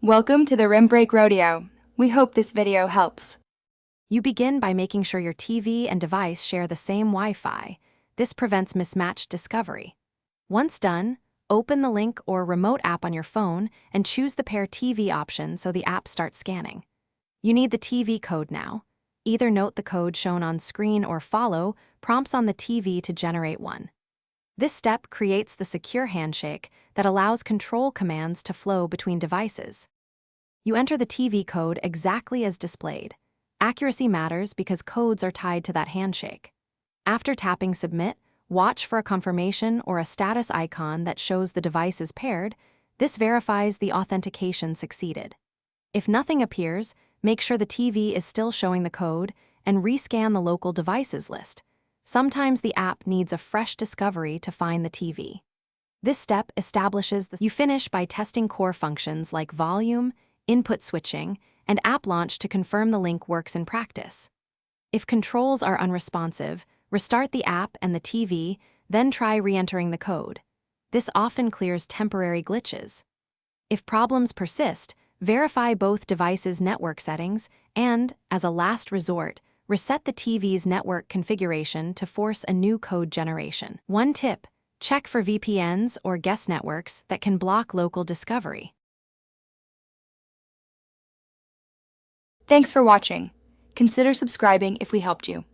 Welcome to the Rim Break Rodeo. We hope this video helps. You begin by making sure your TV and device share the same Wi-Fi. This prevents mismatched discovery. Once done, open the link or remote app on your phone and choose the Pair TV option so the app starts scanning. You need the TV code now. Either note the code shown on screen or follow prompts on the TV to generate one. This step creates the secure handshake that allows control commands to flow between devices. You enter the TV code exactly as displayed. Accuracy matters because codes are tied to that handshake. After tapping Submit, watch for a confirmation or a status icon that shows the device is paired. This verifies the authentication succeeded. If nothing appears, make sure the TV is still showing the code and rescan the local devices list. Sometimes the app needs a fresh discovery to find the TV. This step establishes You finish by testing core functions like volume, input switching, and app launch to confirm the link works in practice. If controls are unresponsive, restart the app and the TV, then try re-entering the code. This often clears temporary glitches. If problems persist, verify both devices' network settings and, as a last resort, reset the TV's network configuration to force a new code generation. One tip: check for VPNs or guest networks that can block local discovery. Thanks for watching. Consider subscribing if we helped you.